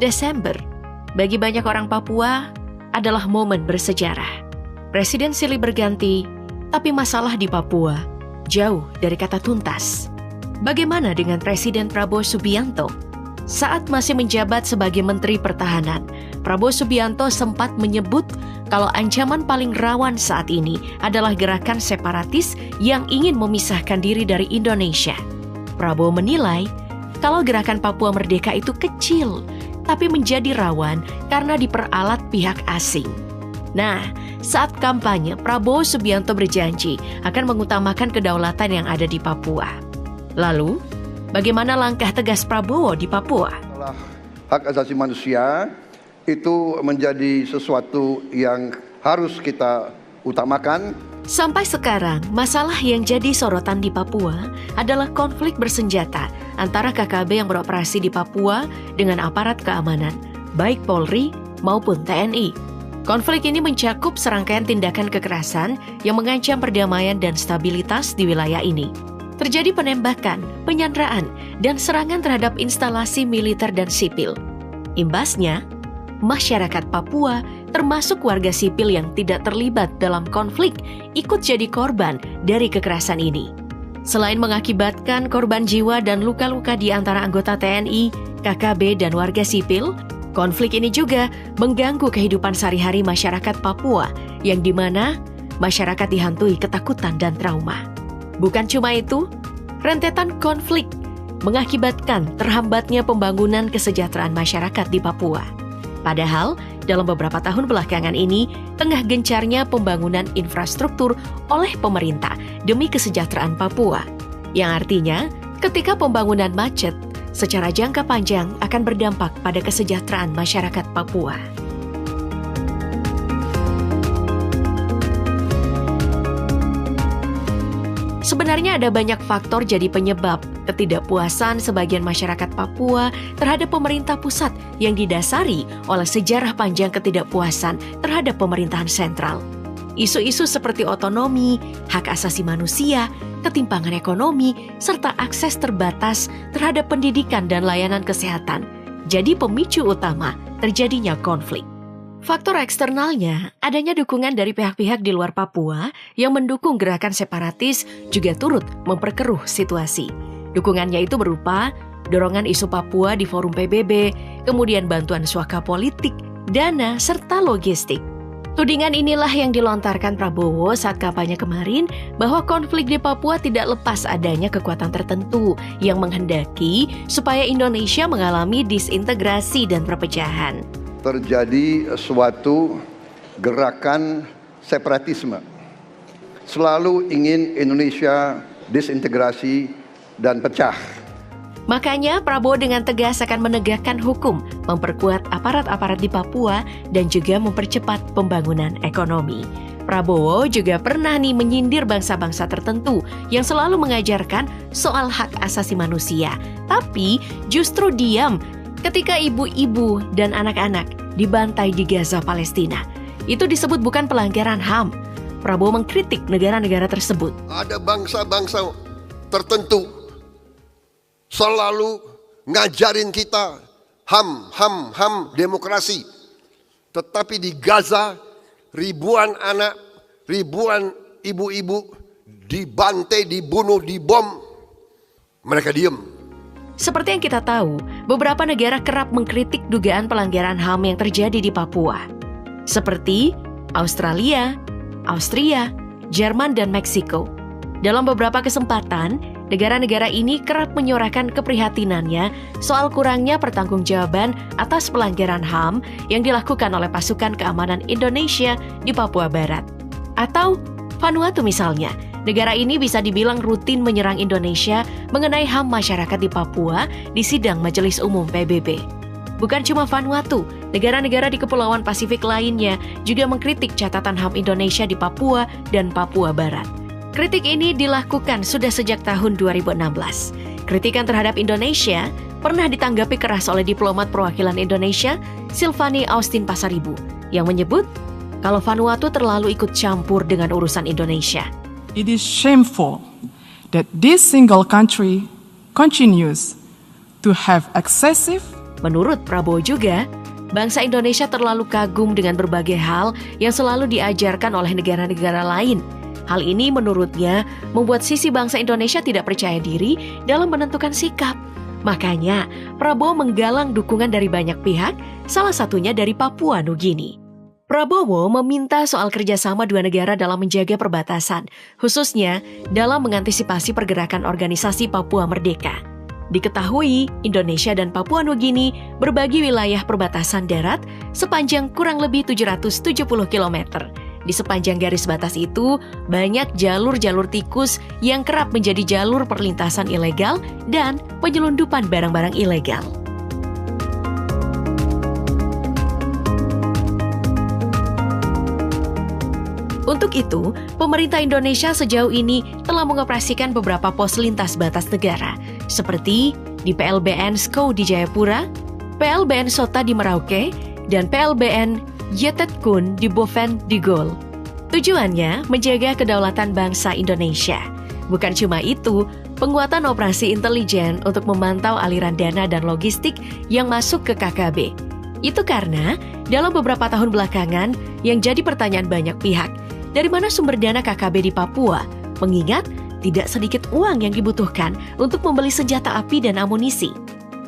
Desember, bagi banyak orang Papua, adalah momen bersejarah. Presiden silih berganti, tapi masalah di Papua jauh dari kata tuntas. Bagaimana dengan Presiden Prabowo Subianto? Saat masih menjabat sebagai Menteri Pertahanan, Prabowo Subianto sempat menyebut kalau ancaman paling rawan saat ini adalah gerakan separatis yang ingin memisahkan diri dari Indonesia. Prabowo menilai kalau gerakan Papua Merdeka itu kecil, tapi menjadi rawan karena diperalat pihak asing. Nah, saat kampanye, Prabowo Subianto berjanji akan mengutamakan kedaulatan yang ada di Papua. Lalu, bagaimana langkah tegas Prabowo di Papua? Hak asasi manusia itu menjadi sesuatu yang harus kita utamakan. Sampai sekarang, masalah yang jadi sorotan di Papua adalah konflik bersenjata antara KKB yang beroperasi di Papua dengan aparat keamanan, baik Polri maupun TNI. Konflik ini mencakup serangkaian tindakan kekerasan yang mengancam perdamaian dan stabilitas di wilayah ini. Terjadi penembakan, penyanderaan, dan serangan terhadap instalasi militer dan sipil. Imbasnya, masyarakat Papua, termasuk warga sipil yang tidak terlibat dalam konflik, ikut jadi korban dari kekerasan ini. Selain mengakibatkan korban jiwa dan luka-luka di antara anggota TNI, KKB, dan warga sipil, konflik ini juga mengganggu kehidupan sehari-hari masyarakat Papua, yang dimana masyarakat dihantui ketakutan dan trauma. Bukan cuma itu, rentetan konflik mengakibatkan terhambatnya pembangunan kesejahteraan masyarakat di Papua. Padahal, dalam beberapa tahun belakangan ini, tengah gencarnya pembangunan infrastruktur oleh pemerintah demi kesejahteraan Papua. Yang artinya, ketika pembangunan macet, secara jangka panjang akan berdampak pada kesejahteraan masyarakat Papua. Sebenarnya ada banyak faktor jadi penyebab ketidakpuasan sebagian masyarakat Papua terhadap pemerintah pusat yang didasari oleh sejarah panjang ketidakpuasan terhadap pemerintahan sentral. Isu-isu seperti otonomi, hak asasi manusia, ketimpangan ekonomi, serta akses terbatas terhadap pendidikan dan layanan kesehatan jadi pemicu utama terjadinya konflik. Faktor eksternalnya, adanya dukungan dari pihak-pihak di luar Papua yang mendukung gerakan separatis juga turut memperkeruh situasi. Dukungannya itu berupa dorongan isu Papua di forum PBB, kemudian bantuan suaka politik, dana, serta logistik. Tudingan inilah yang dilontarkan Prabowo saat kampanye kemarin bahwa konflik di Papua tidak lepas adanya kekuatan tertentu yang menghendaki supaya Indonesia mengalami disintegrasi dan perpecahan. Terjadi suatu gerakan separatisme. Selalu ingin Indonesia disintegrasi dan pecah. Makanya Prabowo dengan tegas akan menegakkan hukum, memperkuat aparat-aparat di Papua, dan juga mempercepat pembangunan ekonomi. Prabowo juga pernah menyindir bangsa-bangsa tertentu yang selalu mengajarkan soal hak asasi manusia, tapi justru diam ketika ibu-ibu dan anak-anak dibantai di Gaza, Palestina. Itu disebut bukan pelanggaran HAM. Prabowo mengkritik negara-negara tersebut. Ada bangsa-bangsa tertentu selalu ngajarin kita HAM, demokrasi. Tetapi di Gaza, ribuan anak, ribuan ibu-ibu dibantai, dibunuh, dibom. Mereka diem. Seperti yang kita tahu, beberapa negara kerap mengkritik dugaan pelanggaran HAM yang terjadi di Papua. Seperti Australia, Austria, Jerman, dan Meksiko. Dalam beberapa kesempatan, negara-negara ini kerap menyuarakan keprihatinannya soal kurangnya pertanggungjawaban atas pelanggaran HAM yang dilakukan oleh pasukan keamanan Indonesia di Papua Barat. Atau Vanuatu misalnya, negara ini bisa dibilang rutin menyerang Indonesia mengenai HAM masyarakat di Papua di sidang Majelis Umum PBB. Bukan cuma Vanuatu, negara-negara di Kepulauan Pasifik lainnya juga mengkritik catatan HAM Indonesia di Papua dan Papua Barat. Kritik ini dilakukan sudah sejak tahun 2016. Kritikan terhadap Indonesia pernah ditanggapi keras oleh diplomat perwakilan Indonesia, Silvani Austin Pasaribu, yang menyebut kalau Vanuatu terlalu ikut campur dengan urusan Indonesia. It is shameful that this single country continues to have excessive Menurut Prabowo juga, bangsa Indonesia terlalu kagum dengan berbagai hal yang selalu diajarkan oleh negara-negara lain. Hal ini menurutnya membuat sisi bangsa Indonesia tidak percaya diri dalam menentukan sikap. Makanya, Prabowo menggalang dukungan dari banyak pihak, salah satunya dari Papua Nugini. Prabowo meminta soal kerjasama dua negara dalam menjaga perbatasan, khususnya dalam mengantisipasi pergerakan organisasi Papua Merdeka. Diketahui, Indonesia dan Papua Nugini berbagi wilayah perbatasan darat sepanjang kurang lebih 770 km. Di sepanjang garis batas itu, banyak jalur-jalur tikus yang kerap menjadi jalur perlintasan ilegal dan penyelundupan barang-barang ilegal. Untuk itu, pemerintah Indonesia sejauh ini telah mengoperasikan beberapa pos lintas batas negara, seperti di PLBN Skou di Jayapura, PLBN Sota di Merauke, dan PLBN Yetetkun di Boven Digol. Tujuannya menjaga kedaulatan bangsa Indonesia. Bukan cuma itu, penguatan operasi intelijen untuk memantau aliran dana dan logistik yang masuk ke KKB. Itu karena dalam beberapa tahun belakangan yang jadi pertanyaan banyak pihak, dari mana sumber dana KKB di Papua? Mengingat tidak sedikit uang yang dibutuhkan untuk membeli senjata api dan amunisi.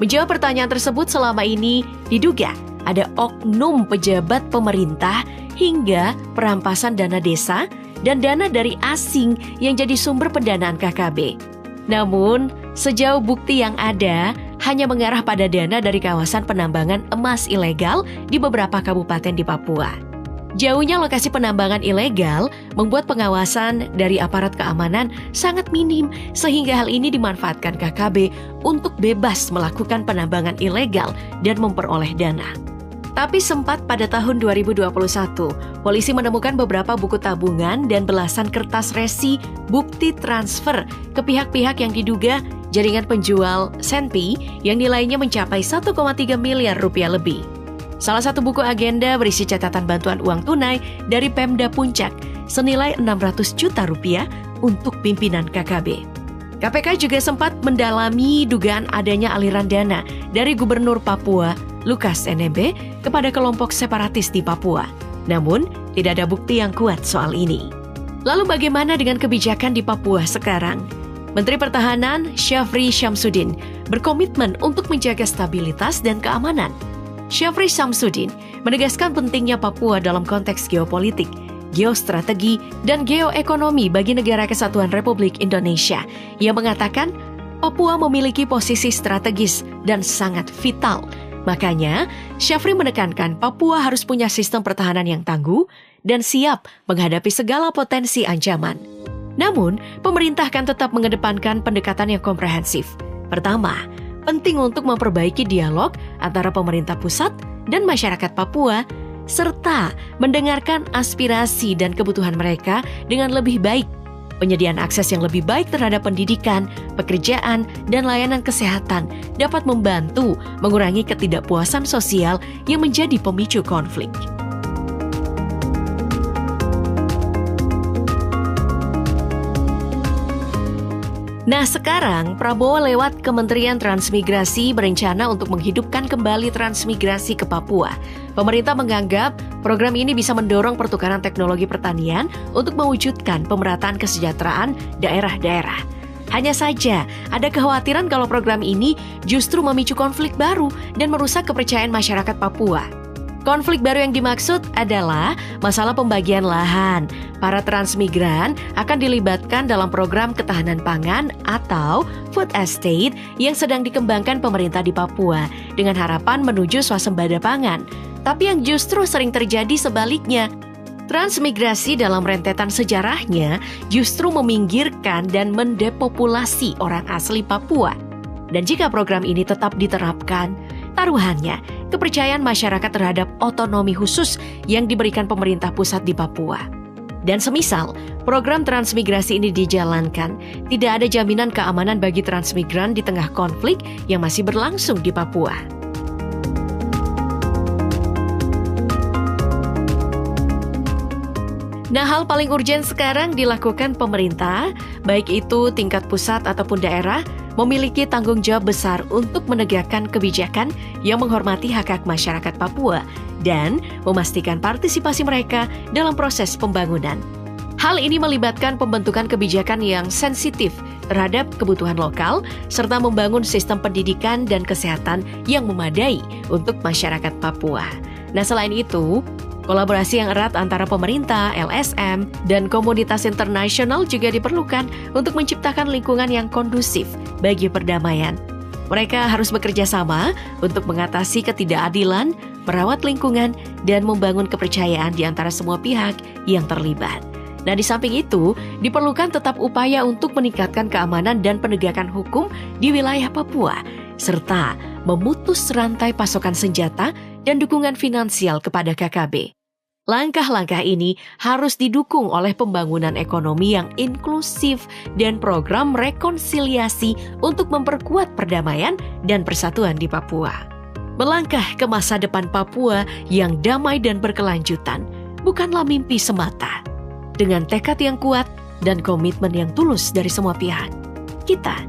Menjawab pertanyaan tersebut, selama ini diduga ada oknum pejabat pemerintah hingga perampasan dana desa dan dana dari asing yang jadi sumber pendanaan KKB. Namun, sejauh bukti yang ada hanya mengarah pada dana dari kawasan penambangan emas ilegal di beberapa kabupaten di Papua. Jauhnya lokasi penambangan ilegal membuat pengawasan dari aparat keamanan sangat minim, sehingga hal ini dimanfaatkan KKB untuk bebas melakukan penambangan ilegal dan memperoleh dana. Tapi sempat pada tahun 2021, polisi menemukan beberapa buku tabungan dan belasan kertas resi bukti transfer ke pihak-pihak yang diduga jaringan penjual senpi yang nilainya mencapai 1,3 miliar rupiah lebih. Salah satu buku agenda berisi catatan bantuan uang tunai dari Pemda Puncak senilai 600 juta rupiah untuk pimpinan KKB. KPK juga sempat mendalami dugaan adanya aliran dana dari Gubernur Papua, Lukas NMB, kepada kelompok separatis di Papua. Namun, tidak ada bukti yang kuat soal ini. Lalu bagaimana dengan kebijakan di Papua sekarang? Menteri Pertahanan Syafri Syamsuddin berkomitmen untuk menjaga stabilitas dan keamanan. Syafri Syamsuddin menegaskan pentingnya Papua dalam konteks geopolitik, geostrategi, dan geoekonomi bagi negara kesatuan Republik Indonesia. Ia mengatakan Papua memiliki posisi strategis dan sangat vital. Makanya, Syafri menekankan Papua harus punya sistem pertahanan yang tangguh dan siap menghadapi segala potensi ancaman. Namun, pemerintah akan tetap mengedepankan pendekatan yang komprehensif. Pertama, penting untuk memperbaiki dialog antara pemerintah pusat dan masyarakat Papua, serta mendengarkan aspirasi dan kebutuhan mereka dengan lebih baik. Penyediaan akses yang lebih baik terhadap pendidikan, pekerjaan, dan layanan kesehatan dapat membantu mengurangi ketidakpuasan sosial yang menjadi pemicu konflik. Nah, sekarang Prabowo lewat Kementerian Transmigrasi berencana untuk menghidupkan kembali transmigrasi ke Papua. Pemerintah menganggap program ini bisa mendorong pertukaran teknologi pertanian untuk mewujudkan pemerataan kesejahteraan daerah-daerah. Hanya saja, ada kekhawatiran kalau program ini justru memicu konflik baru dan merusak kepercayaan masyarakat Papua. Konflik baru yang dimaksud adalah masalah pembagian lahan. Para transmigran akan dilibatkan dalam program ketahanan pangan atau food estate yang sedang dikembangkan pemerintah di Papua dengan harapan menuju swasembada pangan. Tapi yang justru sering terjadi sebaliknya. Transmigrasi dalam rentetan sejarahnya justru meminggirkan dan mendepopulasi orang asli Papua. Dan jika program ini tetap diterapkan, taruhannya kepercayaan masyarakat terhadap otonomi khusus yang diberikan pemerintah pusat di Papua. Dan semisal program transmigrasi ini dijalankan, tidak ada jaminan keamanan bagi transmigran di tengah konflik yang masih berlangsung di Papua. Nah, hal paling urgen sekarang dilakukan pemerintah, baik itu tingkat pusat ataupun daerah, memiliki tanggung jawab besar untuk menegakkan kebijakan yang menghormati hak-hak masyarakat Papua dan memastikan partisipasi mereka dalam proses pembangunan. Hal ini melibatkan pembentukan kebijakan yang sensitif terhadap kebutuhan lokal, serta membangun sistem pendidikan dan kesehatan yang memadai untuk masyarakat Papua. Nah, selain itu, kolaborasi yang erat antara pemerintah, LSM, dan komunitas internasional juga diperlukan untuk menciptakan lingkungan yang kondusif bagi perdamaian. Mereka harus bekerja sama untuk mengatasi ketidakadilan, merawat lingkungan, dan membangun kepercayaan di antara semua pihak yang terlibat. Nah, di samping itu, diperlukan tetap upaya untuk meningkatkan keamanan dan penegakan hukum di wilayah Papua, serta memutus rantai pasokan senjata dan dukungan finansial kepada KKB. Langkah-langkah ini harus didukung oleh pembangunan ekonomi yang inklusif dan program rekonsiliasi untuk memperkuat perdamaian dan persatuan di Papua. Melangkah ke masa depan Papua yang damai dan berkelanjutan bukanlah mimpi semata. Dengan tekad yang kuat dan komitmen yang tulus dari semua pihak, kita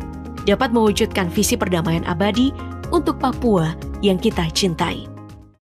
dapat mewujudkan visi perdamaian abadi untuk Papua yang kita cintai.